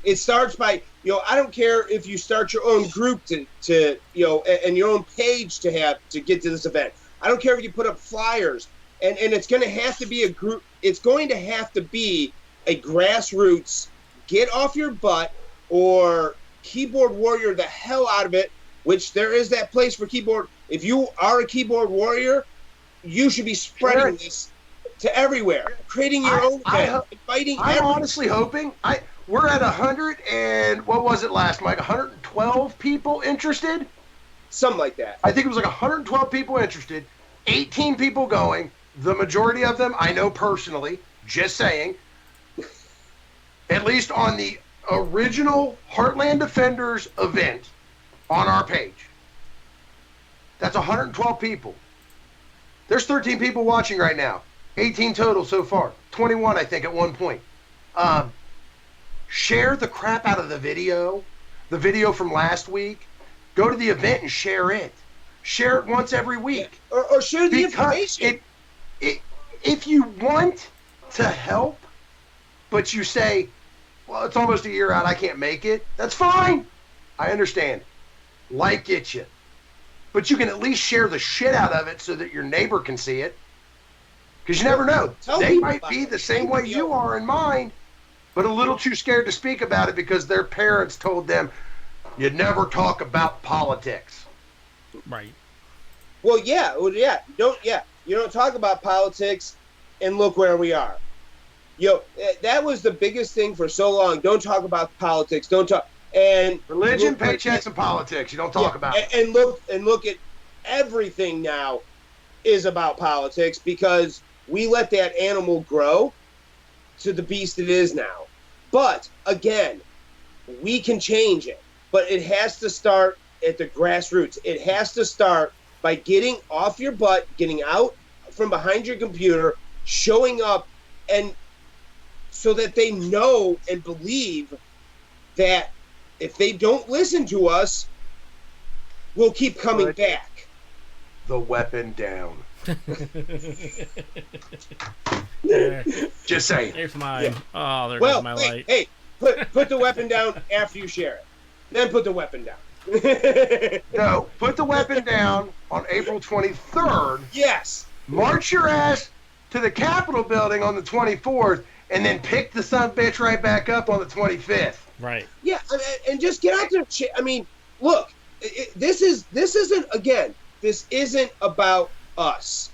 It starts by, I don't care if you start your own group to and your own page to get to this event. I don't care if you put up flyers, and it's going to have to be a group. It's going to have to be a grassroots, get off your butt, or keyboard warrior the hell out of it, which there is that place for keyboard. If you are a keyboard warrior, you should be spreading this to everywhere, creating your own event, inviting I'm honestly hoping, we're at 100 and, what was it last, Mike, 112 people interested? Something like that. I think it was like 112 people interested, 18 people going, the majority of them I know personally, just saying, at least on the original Heartland Defenders event on our page. That's 112 people. There's 13 people watching right now. 18 total so far. 21, I think, at one point. Share the crap out of the video from last week. Go to the event and share it. Share it once every week. Or share the information. If you want to help, but you say, well, it's almost a year out, I can't make it, that's fine. I understand. Life gets you. But you can at least share the shit out of it so that your neighbor can see it. Because you never know. They might be the same way you are in mind, but a little too scared to speak about it because their parents told them, you never talk about politics. Right. Well, yeah. You don't talk about politics, and look where we are. That was the biggest thing for so long. Don't talk about politics. Don't talk. And religion, paychecks, and politics. You don't talk about it. And look at everything now is about politics because we let that animal grow to the beast it is now. But again, we can change it. But it has to start at the grassroots. It has to start by getting off your butt, getting out from behind your computer, showing up, and so that they know and believe that if they don't listen to us, we'll keep coming back. the weapon down. There. Just saying. There's mine. Oh, there Well, goes my light. hey, put the weapon down after you share it. Then put the weapon down. No, put the weapon down on April 23rd. Yes. March your ass to the Capitol building on the 24th, and then pick the son of a bitch right back up on the 25th. Right. Yeah, and just get out there. I mean, look, this isn't about us.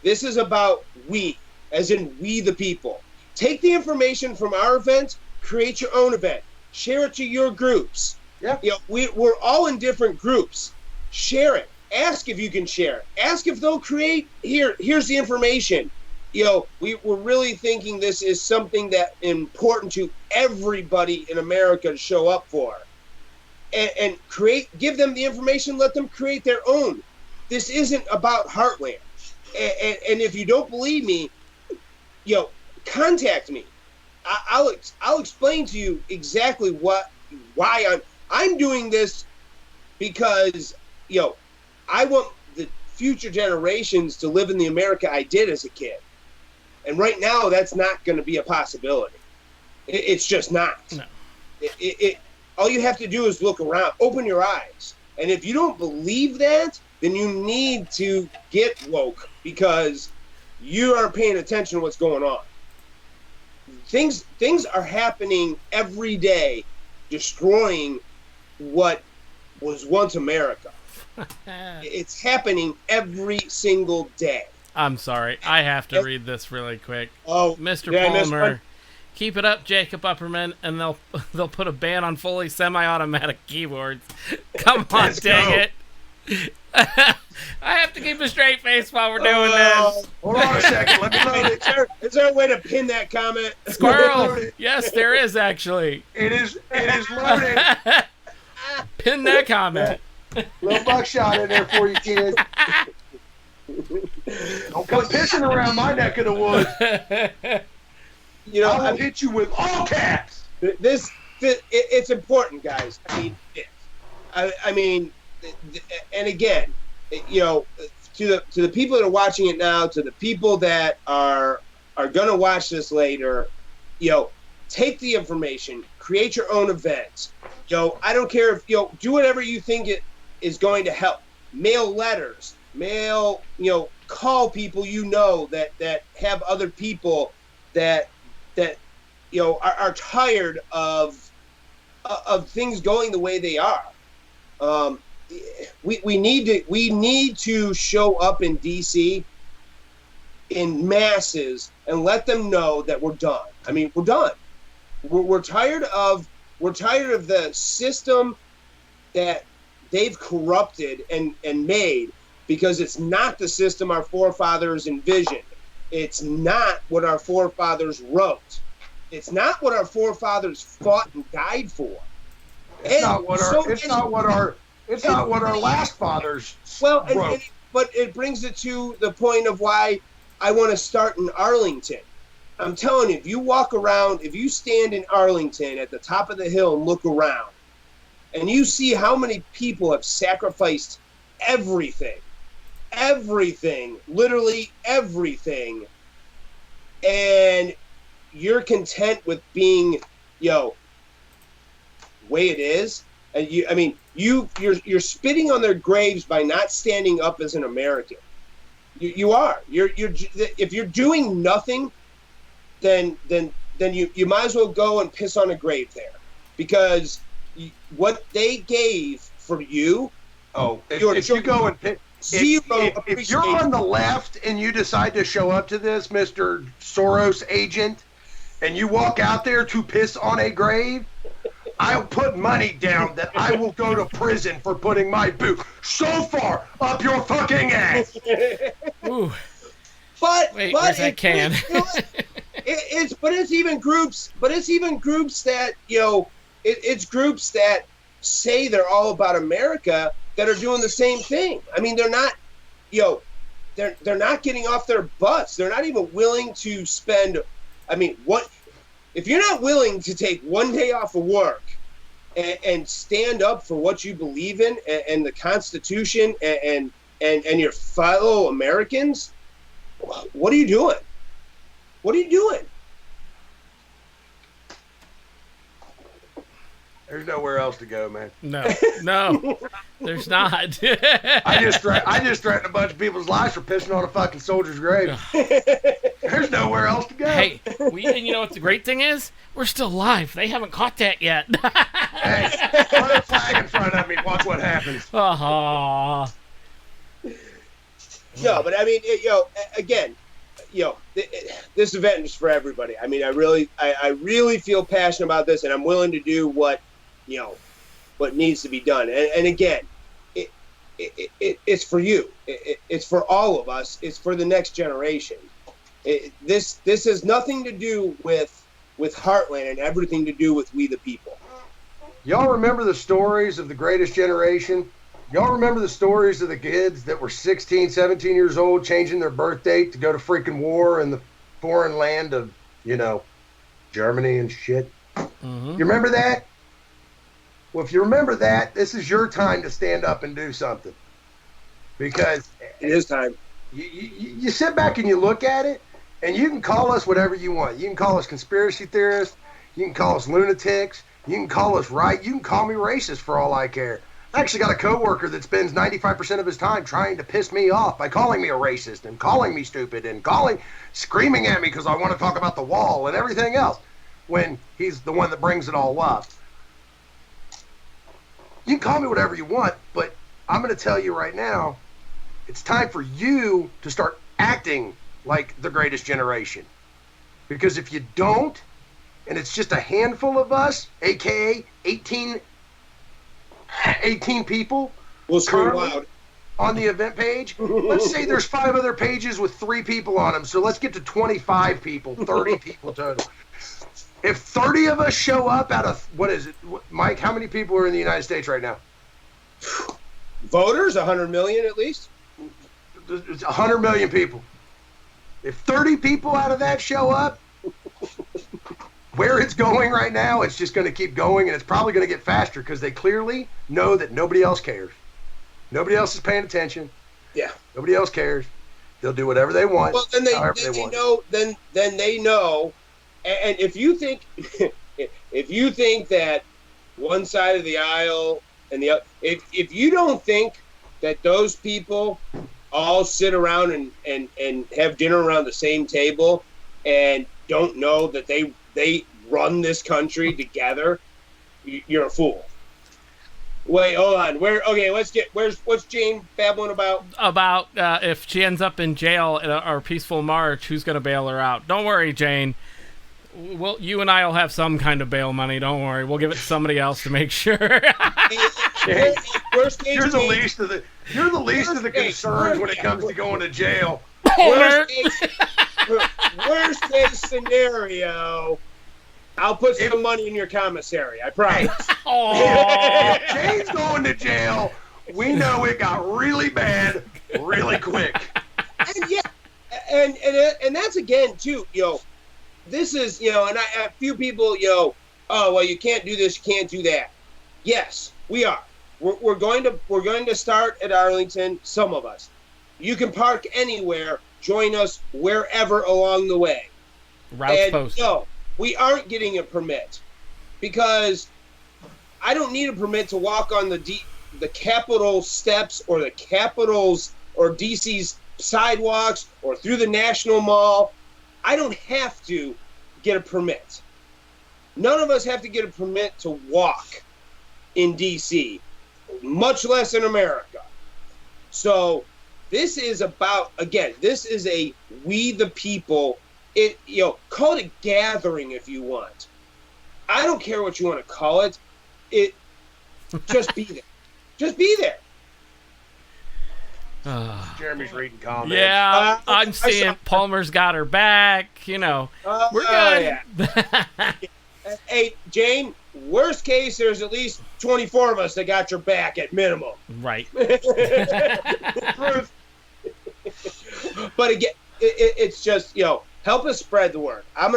This is about we, as in we the people. Take the information from our event, create your own event, share it to your groups. Yeah. You know, we're all in different groups. Share it. Ask if you can share it. Ask if they'll create. Here's the information. You know, we're really thinking this is something that important to everybody in America to show up for. And give them the information, let them create their own. This isn't about Heartland. And if you don't believe me, you know, contact me. I'll explain to you exactly why I'm doing this, because, you know, I want the future generations to live in the America I did as a kid. And right now, that's not going to be a possibility. It's just not. No. All you have to do is look around, open your eyes. And if you don't believe that, then you need to get woke, because you aren't paying attention to what's going on. Things are happening every day, destroying what was once America. It's happening every single day. I'm sorry. I have to read this really quick. Oh, Mr. did I miss Palmer, one? keep it up, Jacob Upperman, and they'll put a ban on fully semi-automatic keyboards. Come on, Let's dang it. I have to keep a straight face while we're doing this. Hold on a second. Let me load it. Is there a way to pin that comment? Squirrel. Yes, there is actually. It is loaded. Pin that comment. Little buckshot in there for you kids. Don't come pissing around my neck of the woods. You know, I will hit you with all caps. It's important, guys. I mean, and again, you know, to the people that are watching it now, to the people that are going to watch this later, you know, take the information, create your own events. You know, I don't care if, you know, do whatever you think it is going to help. Mail letters, you know, call people you know that have other people that you know are tired of things going the way they are. We need to show up in DC in masses and let them know that we're done. I mean, we're done. We're tired of the system that they've corrupted and made, because it's not the system our forefathers envisioned. It's not what our forefathers wrote. It's not what our forefathers fought and died for. It's not what our last fathers wrote. But it brings it to the point of why I want to start in Arlington. I'm telling you, if you walk around, if you stand in Arlington at the top of the hill and look around, and you see how many people have sacrificed everything, literally everything, and you're content with being, way it is, and you're spitting on their graves by not standing up as an American. You are. If you're doing nothing, then you might as well go and piss on a grave there, because what they gave for you. Oh, if you go and pick. If you're on the left and you decide to show up to this, Mr. Soros agent, and you walk out there to piss on a grave, I'll put money down that I will go to prison for putting my boot so far up your fucking ass. Ooh. But where's that can? It's even groups that it's groups that say they're all about America that are doing the same thing. I mean, they're not, they're not getting off their butts. They're not even willing to spend. I mean, if you're not willing to take one day off of work and stand up for what you believe in and the Constitution and and your fellow Americans, what are you doing? What are you doing? There's nowhere else to go, man. No, there's not. I just threatened a bunch of people's lives for pissing on a fucking soldier's grave. There's nowhere else to go. Hey, and you know what the great thing is? We're still live. They haven't caught that yet. Hey, put a flag in front of me. Watch what happens. Uh-huh. No, but I mean, again, this event is for everybody. I mean, I really feel passionate about this, and I'm willing to do what needs to be done. And again, it's for you. It's for all of us. It's for the next generation. This has nothing to do with Heartland and everything to do with we the people. Y'all remember the stories of the greatest generation? Y'all remember the stories of the kids that were 16, 17 years old changing their birth date to go to freaking war in the foreign land of, Germany and shit? Mm-hmm. You remember that? Well, if you remember that, this is your time to stand up and do something. Because it is time. You sit back and you look at it, and you can call us whatever you want. You can call us conspiracy theorists. You can call us lunatics. You can call us right. You can call me racist for all I care. I actually got a coworker that spends 95% of his time trying to piss me off by calling me a racist and calling me stupid and screaming at me because I want to talk about the wall and everything else when he's the one that brings it all up. You can call me whatever you want, but I'm going to tell you right now, it's time for you to start acting like the greatest generation. Because if you don't, and it's just a handful of us, aka 18 people, we'll scream loud on the event page. Let's say there's 5 other pages with 3 people on them, so let's get to 25 people, 30 people total. If 30 of us show up out of, what is it, Mike, how many people are in the United States right now? Voters, 100 million at least. It's 100 million people. If 30 people out of that show up, where it's going right now, it's just going to keep going, and it's probably going to get faster because they clearly know that nobody else cares. Nobody else is paying attention. Yeah. Nobody else cares. They'll do whatever they want. Well, then they know. Then they know. And if you think that one side of the aisle and the other, if you don't think that those people all sit around and have dinner around the same table and don't know that they run this country together, you're a fool. Wait, hold on. What's Jane babbling about? About if she ends up in jail at our peaceful march, who's going to bail her out? Don't worry, Jane. Well, you and I will have some kind of bail money. Don't worry. We'll give it to somebody else to make sure. You're the least of the concerns when it comes to going to jail. Worst case scenario, I'll put some money in your commissary. I promise. If Jane's going to jail, we know it got really bad really quick. And that's again too, this is, and a few people, oh, well, you can't do this, you can't do that. Yes, we are. We're going to start at Arlington, some of us. You can park anywhere, join us wherever along the way. Routes posted. No, we aren't getting a permit because I don't need a permit to walk on the Capitol steps or the Capitol's or DC's sidewalks or through the National Mall. I don't have to get a permit. None of us have to get a permit to walk in DC, much less in America. So this is about, again, this is a we the people, call it a gathering if you want. I don't care what you want to call it. Just be there. Just be there. Jeremy's reading comments. Yeah, I'm seeing Palmer's got her back. We're good. Yeah. Hey, Jane, worst case, there's at least 24 of us that got your back at minimum. Right. But again, it's just, help us spread the word. I'm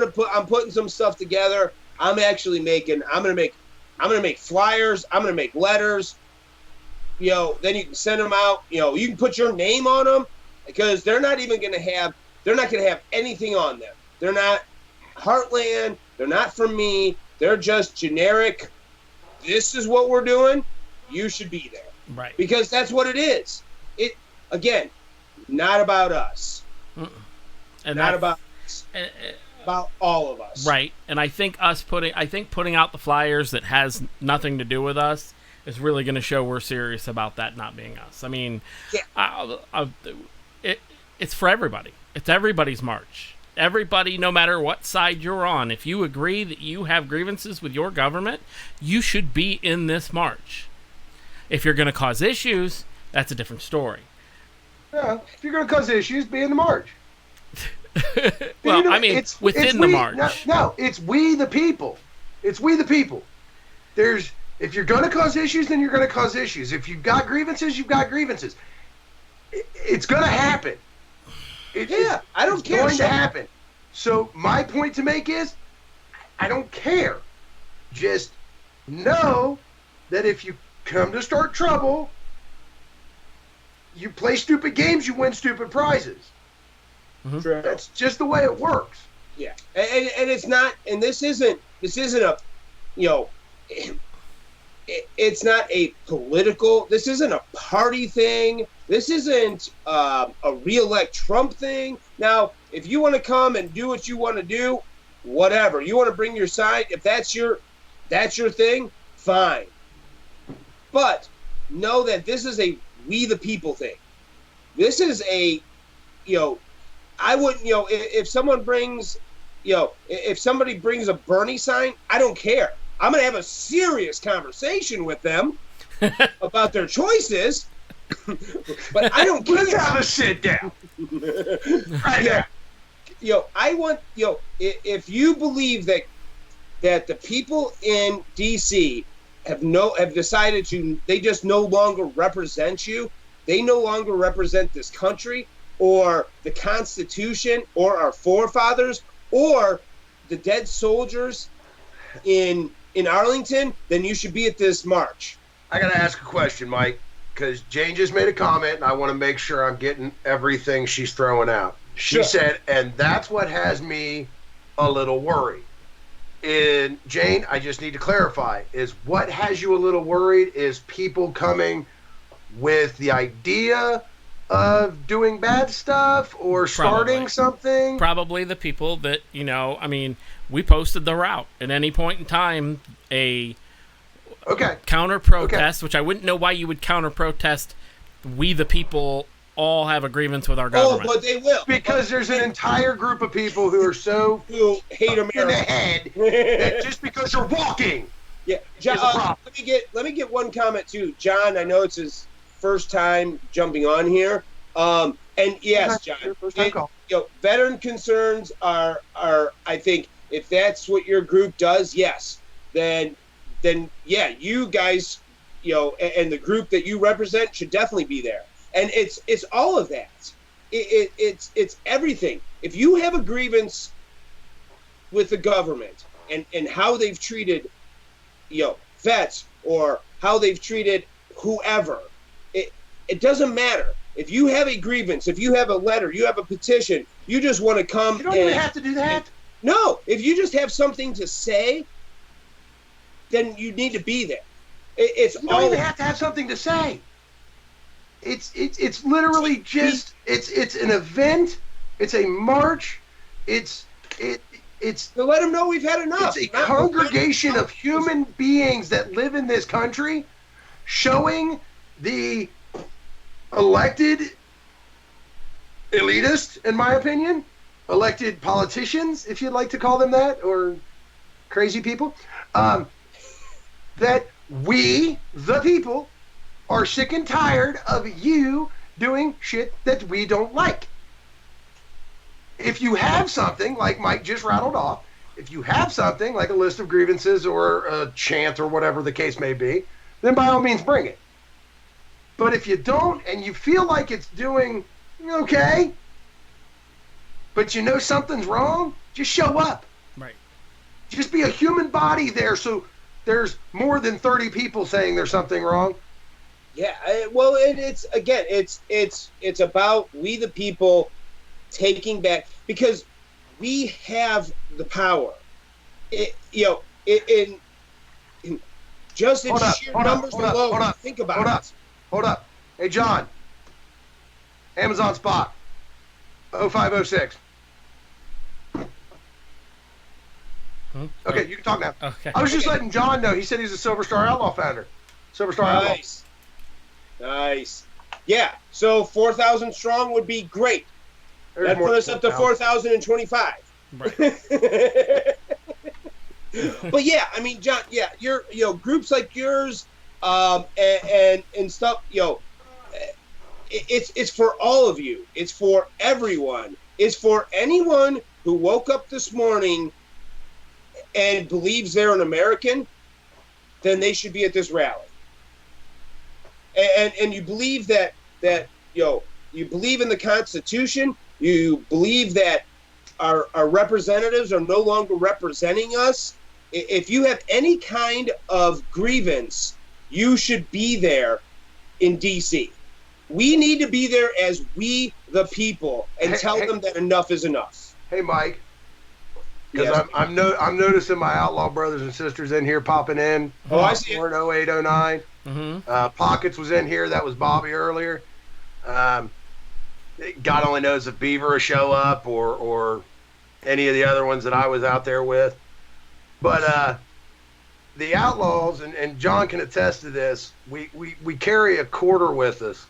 putting some stuff together. I'm gonna make flyers. I'm gonna make letters. then you can send them out. You can put your name on them because they're not going to have anything on them. They're not Heartland. They're not from me. They're just generic. This is what we're doing. You should be there. Right. Because that's what it is. Again, not about us. And not about us. About all of us. Right. And I think putting out the flyers that has nothing to do with us is really going to show we're serious about that not being us. I mean, it's for everybody. It's everybody's march. Everybody, no matter what side you're on, if you agree that you have grievances with your government, you should be in this march. If you're going to cause issues, that's a different story. Yeah, if you're going to cause issues, be in the march. Well, I mean, it's within the march. No, it's we the people. It's we the people. If you're going to cause issues, then you're going to cause issues. If you've got grievances, you've got grievances. It's going to happen. I don't care. It's going to happen. So my point to make is, I don't care. Just know that if you come to start trouble, you play stupid games, you win stupid prizes. True. That's just the way it works. Yeah, and it's not, and this isn't a, it's not a political. This isn't a party thing. This isn't a re-elect Trump thing. Now, if you want to come and do what you want to do, whatever. You want to bring your side. If that's your thing, fine. But know that this is a we the people thing. This is a, I wouldn't, if someone brings, if somebody brings a Bernie sign, I don't care. I'm going to have a serious conversation with them about their choices, but I don't care. Let's have a sit down. Right there. I want, if you believe that the people in D.C. have decided they just no longer represent you, they no longer represent this country, or the Constitution, or our forefathers, or the dead soldiers in Arlington, then you should be at this march. I got to ask a question, Mike, because Jane just made a comment, and I want to make sure I'm getting everything she's throwing out. She said, and that's what has me a little worried. And Jane, I just need to clarify, is what has you a little worried is people coming with the idea of doing bad stuff or starting something? Probably the people that, we posted the route. At any point in time, a counter protest, which I wouldn't know why you would counter protest. We the people all have a grievance with our government. Oh, but they will. Because there's an entire group of people who hate America in the head that just because you're walking. Yeah, John, let me get one comment too. John, I know it's his first time jumping on here. And yes, John, veteran concerns are I think if that's what your group does, yes, then yeah, you guys, and the group that you represent should definitely be there. And it's all of that. It's everything. If you have a grievance with the government and how they've treated, vets or how they've treated whoever, it doesn't matter. If you have a grievance, if you have a letter, you have a petition, you just want to come. You don't even have to do that. No, if you just have something to say, then you need to be there. You don't even have to have something to say. It's literally just it's an event. It's a march. It's to let them know we've had enough. It's a congregation of human beings that live in this country, showing the elected elitist, in my opinion, elected politicians, if you'd like to call them that, or crazy people, that we, the people, are sick and tired of you doing shit that we don't like. If you have something, like Mike just rattled off, if you have something like a list of grievances or a chant or whatever the case may be, then by all means bring it. But if you don't and you feel like it's doing okay, but something's wrong, just show up. Right. Just be a human body there so there's more than 30 people saying there's something wrong. Yeah, well, it's again, it's about we the people taking back, because we have the power. In just in sheer numbers alone. Think about it. Hold up. Hey, John. Amazon Spot. 0506. Okay, you can talk now. Okay. I was just letting John know. He said he's a Silver Star Outlaw founder. Silver Star Outlaw. Nice. Yeah, so 4,000 strong would be great. That put us up to 4,025. Right. But yeah, I mean, John, yeah, groups like yours, and stuff, it's for all of you. It's for everyone. It's for anyone who woke up this morning and believes they're an American, then they should be at this rally. And you believe that you believe in the Constitution. You believe that our representatives are no longer representing us. If you have any kind of grievance, you should be there in D.C. We need to be there as we the people and tell them that enough is enough. Hey, Mike. Because Yes. I'm noticing my outlaw brothers and sisters in here popping in. Oh, I see it. 08, 09. Mm-hmm. Pockets was in here. That was Bobby earlier. God only knows if Beaver will show up or any of the other ones that I was out there with. But the Outlaws, and John can attest to this, we carry a quarter with us.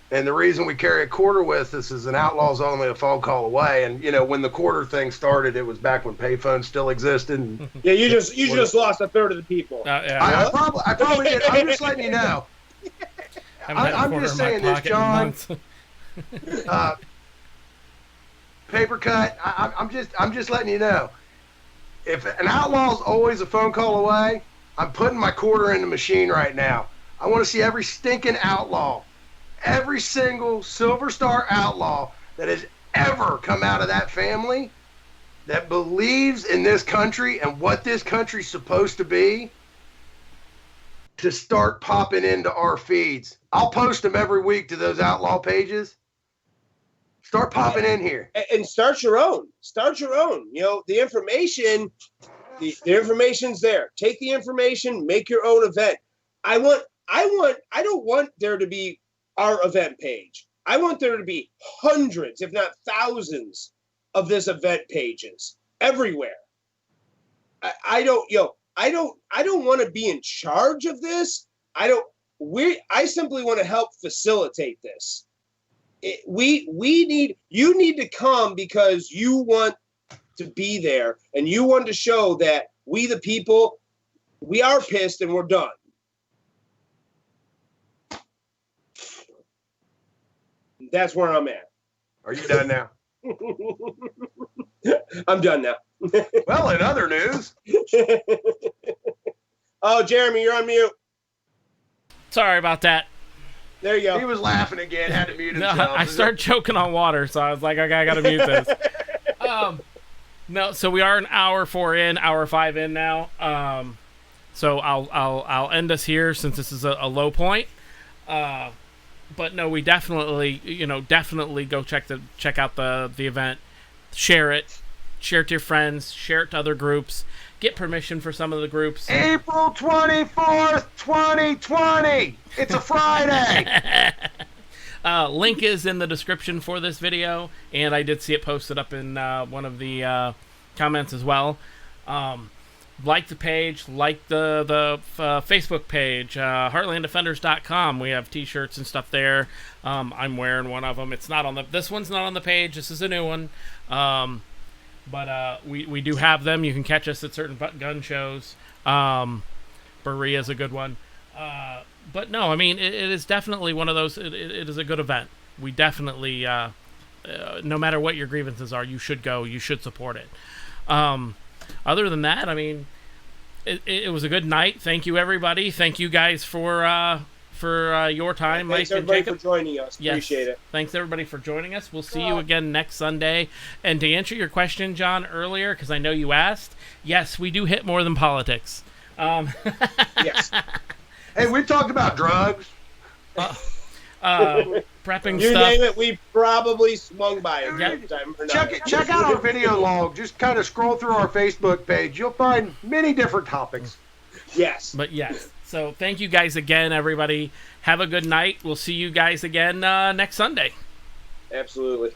And the reason we carry a quarter with us is an Outlaw's only a phone call away. And, when the quarter thing started, it was back when payphones still existed. And Yeah, you just lost a third of the people. Yeah. I probably did. I'm just letting you know. I'm just saying this, John. Paper cut. I'm just letting you know. If an outlaw's always a phone call away, I'm putting my quarter in the machine right now. I want to see every stinking outlaw, every single Silver Star outlaw that has ever come out of that family that believes in this country and what this country's supposed to be, to start popping into our feeds. I'll post them every week to those outlaw pages. Start popping in here. And start your own. The information, the information's there. Take the information, make your own event. I don't want there to be our event page. I want there to be hundreds, if not thousands, of this event pages everywhere. I don't want to be in charge of this. I simply want to help facilitate this. You need to come because you want to be there and you want to show that we the people, we are pissed and we're done. That's where I'm at. Are you done now? I'm done now. Well, in other news. Oh, Jeremy, you're on mute. Sorry about that. There you go. He was laughing again, had to mute No, himself. I started choking on water, so I was like, okay, I gotta mute this. No, so we are an hour 5 in now. So I'll end us here since this is a low point. But no, we definitely go check out the event, share it to your friends, share it to other groups, get permission for some of the groups. April 24th, 2020. It's a Friday. Link is in the description for this video, and I did see it posted up in one of the comments as well. Like the page, like the Facebook page, heartlanddefenders.com. We have t-shirts and stuff there. I'm wearing one of them. This one's not on the page. This is a new one. But we do have them. You can catch us at certain gun shows. Berea's a good one. But no, I mean, it is definitely one of those. It is a good event. We definitely, no matter what your grievances are, you should go. You should support it. Other than that, I mean, it was a good night. Thank you, everybody. Thank you guys for your time, Thanks Mike and everybody Jacob. for joining us. Yes. Appreciate it. Thanks everybody for joining us. We'll see you again next Sunday. And to answer your question, John, earlier, because I know you asked, yes, we do hit more than politics. Yes. Hey, we talked about drugs. Prepping You stuff. name it, we probably swung by it Yeah. sometime or Check out our video log. Just kind of scroll through our Facebook page. You'll find many different topics. Yes. But yes. So thank you guys again, everybody. Have a good night. We'll see you guys again next Sunday. Absolutely.